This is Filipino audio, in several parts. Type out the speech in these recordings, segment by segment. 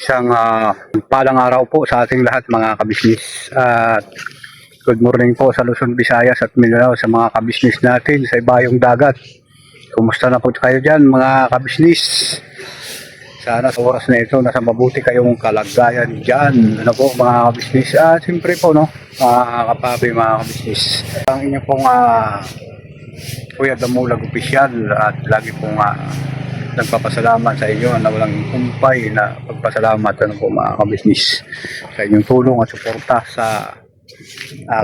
Isang palang araw po sa ating lahat mga kabisnis. At good morning po sa Luzon, Visayas at Mindanao sa mga kabisnis natin sa ibayong dagat. Kumusta na po kayo dyan mga kabisnis? Sana sa oras na ito nasa mabuti kayong kalagayan dyan. Ano po mga kabisnis? At siyempre po no, mga kapabi mga kabisnis. Ang inyo pong Kuya Damulag Opisyal at lagi pong nagpapasalamat sa inyo na walang kumpay na pagpasalamat ano po mga kabisnis sa inyong tulong at suporta sa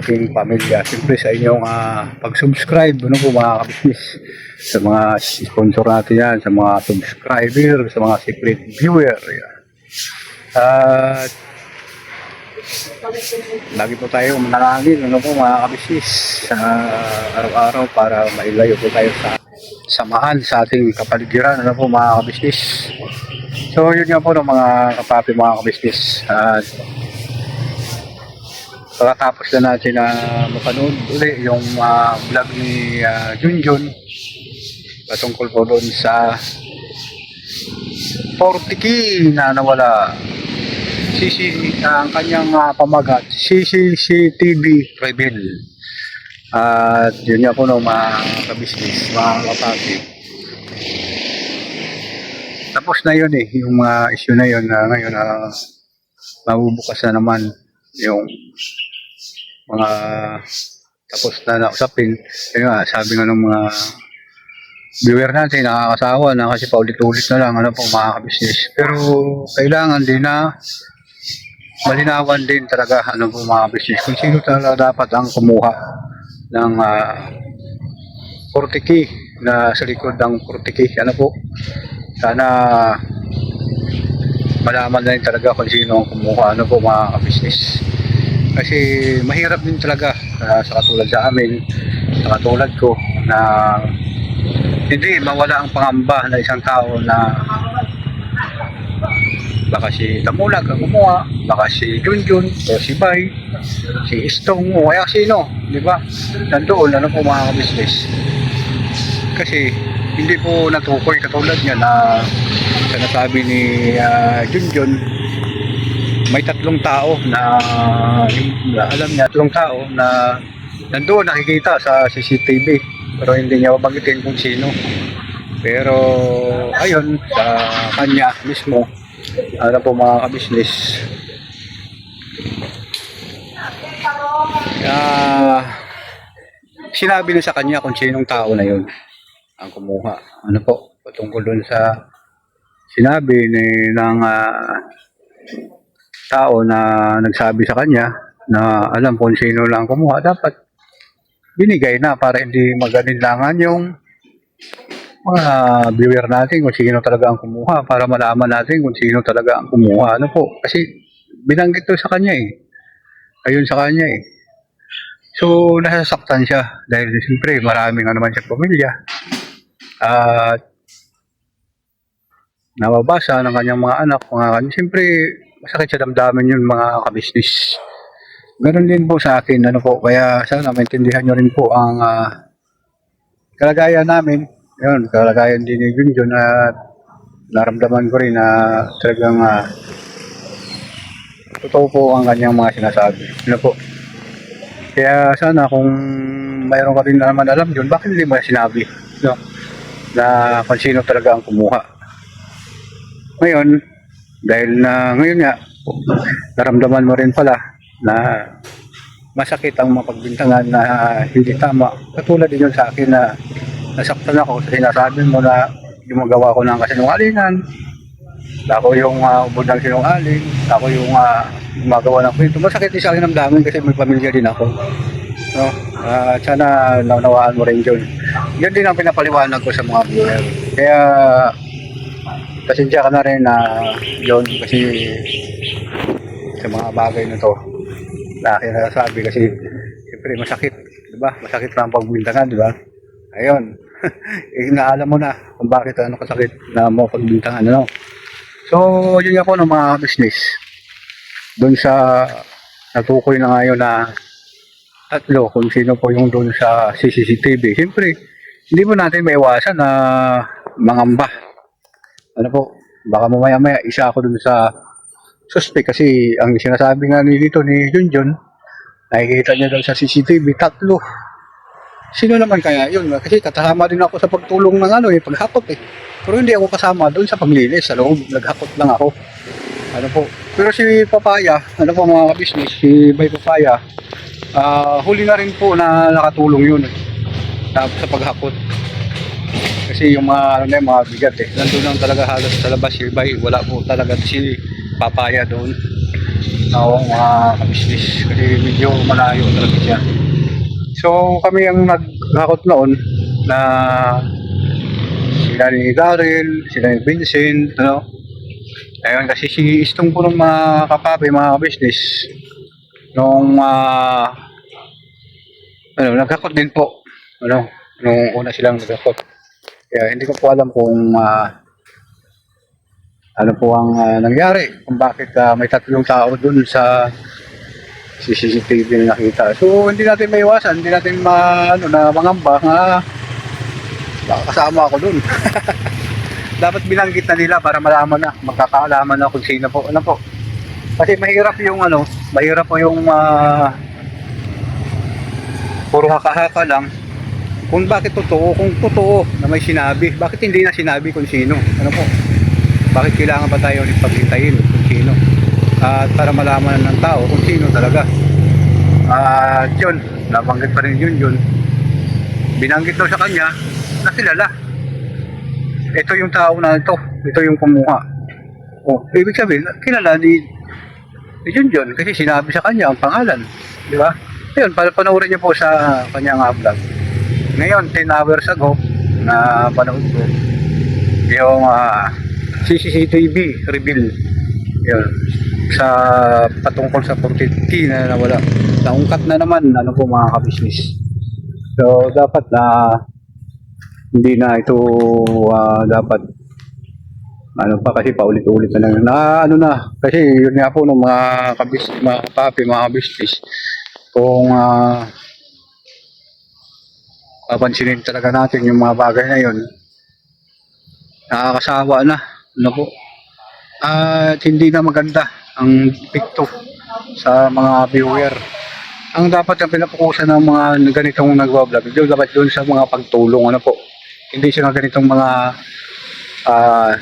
aking pamilya. Siyempre sa inyong pag-subscribe ano po mga kabisnis, sa mga sponsor natin yan, sa mga subscriber, sa mga secret viewer yan. At lagi po tayo manalangin ano po mga kabisnis sa araw-araw para mailayo po tayo sa samahan sa ating kapaligiran ano po mga kabisnis. So yun nga po ng mga kapapi mga kabisnis. At pagkatapos na natin na mapanood uli yung vlog ni Junjun patungkol po doon sa 40K na nawala ang kanyang pamagat CCTV reveal. At yun nga po no mga kabisnis, mga kapapi. Tapos na yun yung mga issue na yun na ngayon mabubukas na naman yung mga tapos na nausapin. Kaya nga, sabi nga ng mga viewer natin, nakakasawa na kasi paulit-ulit na lang ano po mga kabisnis. Pero kailangan din na malinawan din talaga ano po mga business kung sino talaga dapat ang kumuha ng 40K na sa likod ng 40K ano po. Sana malaman na rin talaga kung sino ang kumuha ano po mga business. Kasi mahirap din talaga sa katulad sa amin, sa katulad ko na hindi mawala ang pangamba na isang tao na baka si Damulag ang kumuha, baka si Junjun, o si Bay, si Istong, o kaya sino, di ba? Nandoon, ano po mga kabisnes. Kasi hindi po natukoy katulad niya na sinasabi ni Junjun, may tatlong tao na alam niya, tatlong tao na nandoon nakikita sa CCTV, pero hindi niya mabagitin kung sino. Pero ayon sa kanya mismo, ano po mga kabisnes, sinabi na sa kanya kung sinong tao na yun ang kumuha. Ano po, patungkol dun sa sinabi ng tao na nagsabi sa kanya na alam kung sino lang kumuha, dapat binigay na para hindi magalinlangan yung mga viewer natin kung sino talaga ang kumuha, para malaman natin kung sino talaga ang kumuha. Ano po, kasi binanggit to sa kanya ayun sa kanya so nasasaktan siya dahil siyempre maraming naman siya pamilya at nababasa ng kanyang mga anak, siyempre masakit sa damdamin yun mga kabisnis. Ganon din po sa akin ano po, kaya sana maintindihan nyo rin po ang kalagayan namin. Yun, kalagayan din ni Junjun at naramdaman ko rin na talagang totoo po ang kanyang mga sinasabi. Ano po? Kaya sana kung mayroon ka rin naman alam yun, bakit hindi mo sinabi? No? Na kung sino talaga ang kumuha. Ngayon, dahil na ngayon nga, naramdaman mo rin pala na masakit ang mapagbintangan na hindi tama. Katulad din yun sa akin na nasaktan ako sa sinasabi mo na gumagawa ko ng kasinungalingan, ako yung ubod ng sinungaling, ako yung gumagawa ng kwento. Masakit din sa akin ang daming kasi may pamilya din ako. No? Sana naunawaan mo rin yun. Yun din ang pinapaliwanag ko sa mga viewer. Kaya pasensya ka na rin na yun kasi sa mga bagay na to na kinasabi kasi siyempre masakit, diba? Masakit na ang pagbintangan, diba? Ayun. Inaalam mo na kung bakit ano kasakit na mo pagbintangan, ano? So, yun nga po ng mga business. Doon sa natukoy na ngayon na tatlo kung sino po yung doon sa CCTV. Siyempre, hindi mo natin maiwasan na mangamba. Ano po, baka mamaya-maya isa ako doon sa suspect kasi ang sinasabi nga dito ni Junjun, nakikita niya daw sa CCTV, tatlo. Sino naman kaya yun? Kasi kasama din ako sa pagtulong ng paghakot eh. Pero hindi ako kasama doon sa paglinis sa loob. Naghakot lang ako. Ano po. Pero si Papaya, ano po mga business, si Bay Papaya, huli na rin po na nakatulong yun sa paghakot. Kasi yung mga bigat eh. Nandun lang talaga halos sa labas si Bay. Wala po talaga si Papaya doon. Mga business. Kasi medyo malayo talaga siya. So kami ang naghakot noon na sila ni Daryl, sila ni Vincent, ano. Ayun kasi si Istong po ng mga kapapi, mga business nung naghakot din po. Nung una silang naghakot. Kaya hindi ko po alam kung ano po ang nangyari, kung bakit may tatlong tao dun sa CCTV na nakita. So hindi natin maiwasan, hindi natin mangamba nga baka kasama ako dun. Dapat binanggit na nila para malaman na, magkakaalaman na kung sino po. Ano po? Kasi mahirap po yung puro haka-haka lang. Kung bakit totoo, kung totoo na may sinabi, bakit hindi na sinabi kung sino? Ano po? Bakit kailangan pa tayo ulit paghintayin kung sino? At para malaman ng tao kung sino talaga. Yun, nabanggit pa rin yun. Binanggit daw sa kanya na kilala. Ito yung tao na ito yung kumuha. Ibig sabihin, kilala ni Junjun kasi sinabi sa kanya ang pangalan. Di ba? Yun, panoorin niyo po sa kanyang vlog. Ngayon, 10 hours ago, na panood ko, yung CCTV reveal. Yun, sa patungkol sa 40T na nawala. Naungkat na naman, ano po mga ka-business. So, dapat hindi na ito dapat kasi paulit-ulit na lang kasi yun nga po ng mga kabis, mga kapapi, mga business kung papansinin talaga natin yung mga bagay na yun, nakakasawa na, ano po, at hindi na maganda ang epekto sa mga viewer. Ang dapat ang pinapukusan ng mga ganitong nagwa-vlog, dapat doon sa mga pagtulong, ano po, hindi siya ganitong mga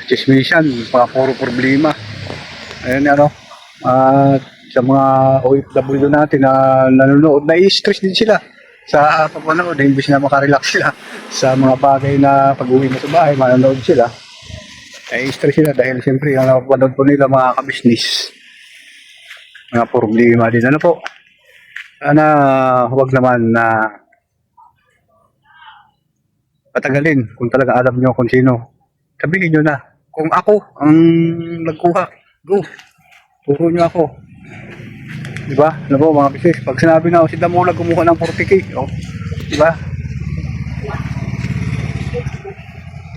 chismisan, mga puro problema. Ayun sa mga OFW natin na nanonood, na-stress din sila sa pagpanood, imbis na makarelax sila sa mga bagay na pag-uwi mo sa bahay, manonood sila. Na-stress sila dahil siyempre ang napapanood po nila mga kabisnis, mga problema din. Ano po? Sana huwag naman na patagalin kung talaga alam nyo kung sino. Sabihin nyo na, kung ako ang nagkuha, go, turo nyo ako. Diba? Ano po mga business, pag sinabi na si Damula kumuha ng 40K, diba?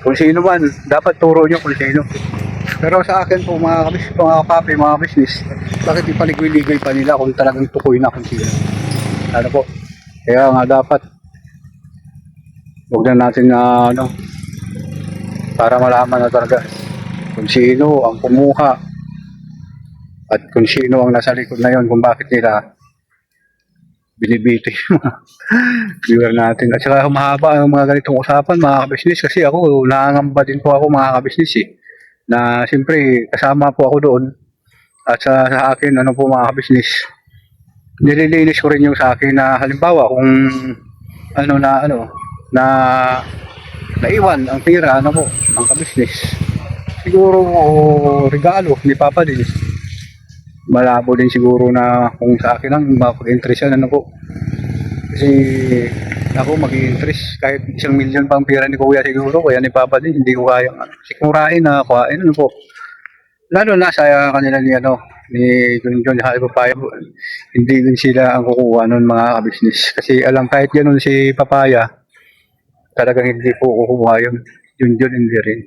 Kung sino man, dapat turo nyo kung sino. Pero sa akin po mga kapapi, mga business, bakit ipaligwi-ligwi pa nila kung talagang tukoy na kung sino? Ano po? Kaya nga dapat huwag na natin para malaman na talaga kung sino ang kumuha at kung sino ang nasa likod na yon, kung bakit nila binibiti yung mga viewer natin. At saka humahaba ang mga ganitong usapan mga kabisnis, kasi ako nangangamba din po ako mga kabisnis na siyempre kasama po ako doon. At sa akin ano po mga kabisnis, nililinis ko rin yung sa akin na halimbawa kung na naiwan ang pira ng kabisnis, siguro regalo ni Papa din. Malabo din siguro na kung sa akin lang mapag-interest yan kasi ako mag-i-interest kahit 1 milyon pang pira ni Kuya siguro, kaya ni Papa din hindi ko kaya sikmurain na kuhain lalo na sa kanila ni Junjun Happy Papaya. Hindi din sila ang kukuha nun mga kabisnis, kasi alam kahit ganun si Papaya talagang hindi po kukuha yun. Junjun hindi rin.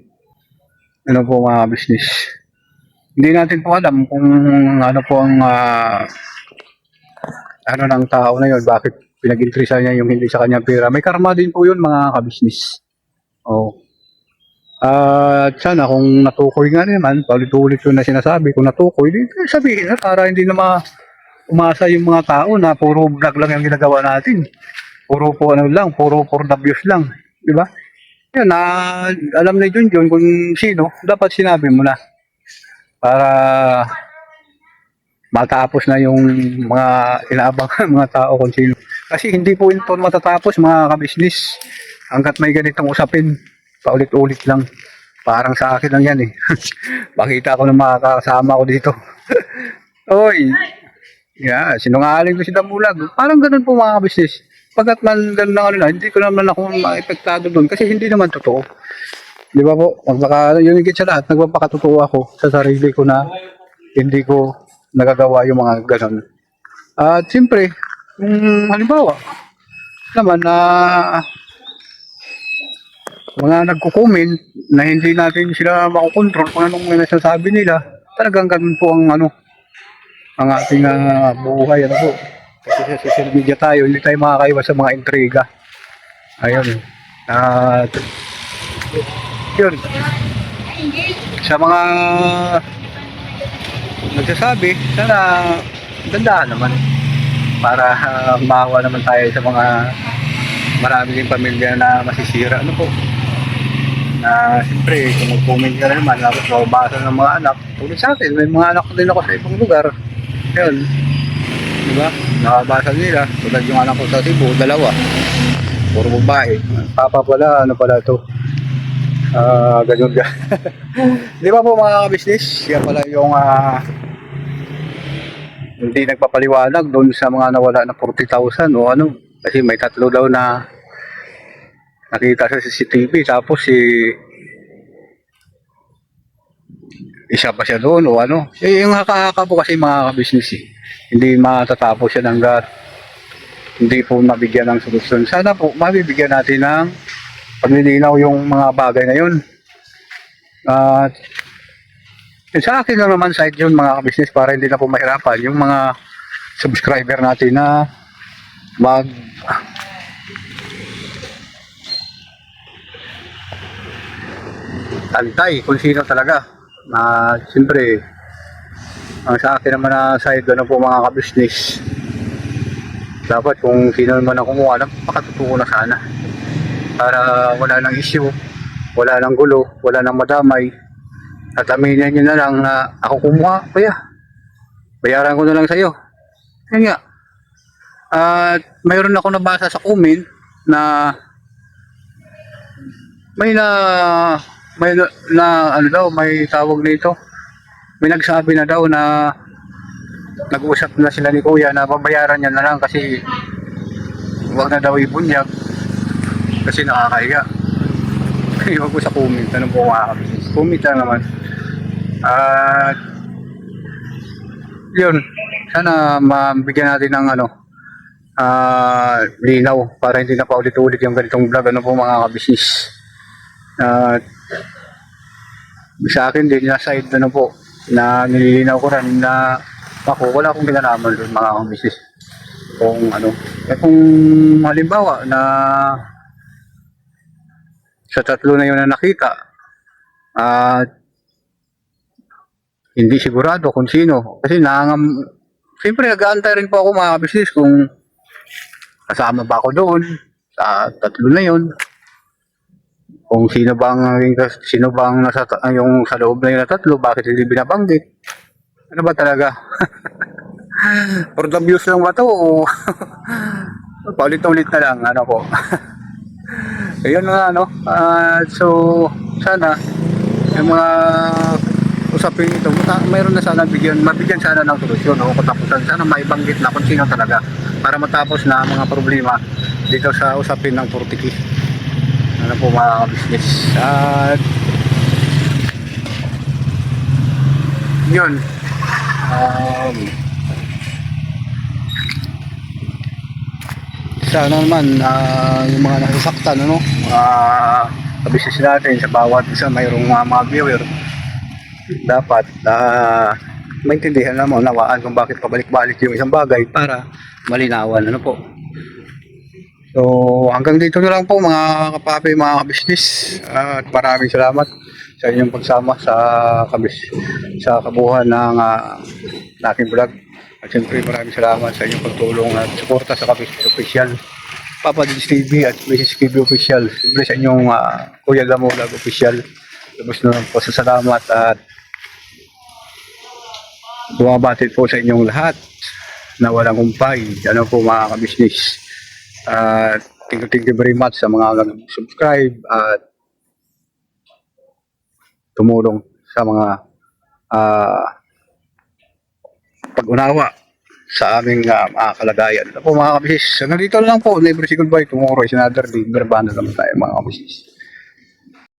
Ano po mga business, hindi natin po alam kung ano po ang ng tao na yun, bakit pinag-interesa niya yung hindi sa kanyang pera. May karma din po yun mga kabisnis. At sana kung natukoy nga naman, paulit-ulit yun na sinasabi, kung natukoy, di sabihin na para hindi na umasa yung mga tao na puro vlog lang yung ginagawa natin. Puro po ano lang, puro for the views lang. Di ba? Yun, na alam na Junjun kung sino, dapat sinabi mo na. Para matapos na yung mga inaabang mga tao kung sino. Kasi hindi po ito matatapos mga kabisnis. Hanggat may ganitong usapin, paulit-ulit lang. Parang sa akin lang yan eh. Makita ko ng mga kasama ko dito. Oy, yeah, sinungaling ko si Damulag. Parang ganun po mga kabisnis. Pagkat man ganun na ano na, hindi ko naman ako maepektado doon kasi hindi naman totoo. Di ba po? Magbaka, yung higit sa lahat, nagpapakatotoo ako sa sarili ko na hindi ko nagagawa yung mga ganon. At siyempre, kung halimbawa, naman na mga nagko-comment na hindi natin sila makokontrol kung anong nasasabi nila, talagang ganun po ang ano, ang ating buhay. Ano po? Kasi sa social media tayo, hindi tayo makakaiwas sa mga intriga. Ayun. At yun. Sa mga nagsasabi, sana gandahan naman para maawa naman tayo sa mga marami din pamilya na masisira. Ano po? Na siyempre, kung mag-comment ka na naman, tapos mababasa ng mga anak. Tulad sa akin, may mga anak din ako sa ibang lugar. Yun. Diba? Nakabasa nila. Tulad yung anak ko sa Cebu, 2. Puro babae. Papa pala, ano pala to? Ganyan ka. Di ba po mga kabisnes? Yan pala yung hindi nagpapaliwanag doon sa mga nawala na 40,000 o ano. Kasi may 3 daw na nakita sa CCTV. Tapos isa pa siya doon o ano. Yung haka-haka po kasi mga kabisnes hindi matatapos yan hanggat hindi po mabigyan ng solusyon. Sana po mabibigyan natin ng paglilinaw yung mga bagay na yun. At sa akin lang naman side yun mga kabisnes para hindi na po mahirapan yung mga subscriber natin na tantay kung sino talaga. Siyempre, ang sa akin naman na side ano po mga kabisnes, dapat kung sino naman ang kumuha, napakatotoo na sana. Para wala nang issue, wala nang gulo, wala nang madamay. At aminin nyo na lang na ako kumuha, kuya. Bayaran ko na lang sa'yo. Yan nga. At mayroon ako nabasa sa comment na may ano daw, may tawag nito. May nagsabi na daw na nag-usap na sila ni kuya na babayaran niya na lang kasi wag na daw ibunyag kasi nakakahiya. Iwag ko sa comment, ano po mga kabisnes. Comment lang naman. At yun, sana mabigyan natin ng ano, linaw para hindi na paulit-ulit yung ganitong vlog ano po mga kabisnes. At sa akin din na side ano po na nililinaw ko rin na ako wala akong kinalaman doon mga kabisnes. Kung ano, kung halimbawa na sa 3 na yun na nakita at hindi sigurado kung sino kasi siyempre nag-aantay rin po ako mga kabisnes kung kasama ba ako doon sa 3 na yun, kung sino bang nasa yung sa loob na yun na 3, bakit hindi binabanggit, ano ba talaga. For the views lang ba to o paulit-ulit na lang ano po. Ayun nga ano, so sana yung mga usapin ito, mayroon na sana mabigyan sana ng solusyon o katapusan, sana maibanggit na kung sino talaga para matapos na mga problema dito sa usapin ng 40K. Ano po mga business. At yun, sana naman yung mga nasasaktan ano, business natin sa bawat isa mayroong mga viewer dapat maintindihan naman, nawaan kung bakit pabalik-balik yung isang bagay para malinawan ano po. So, hanggang dito na lang po mga kapapi, mga kabisnis. At maraming salamat sa inyong pagsama sa kabuuan ng aking vlog. At siyempre maraming salamat sa inyong pagtulong at suporta sa Kabisnes Official, Papa Dins TV at Mrs. KB Official. Siyempre sa inyong Kuya Damulag Official. Lubos na lang po sa salamat at bumabati po sa inyong lahat na walang kumpay. Ano po mga kabisnis. Thank you very much sa mga nag-subscribe at tumulong sa mga pag-unawa sa aming mga kalagayan. Ano po mga kabisnis. Nandito lang po. Never say goodbye. Tomorrow is another day. Berbanda naman tayo mga kabisnis.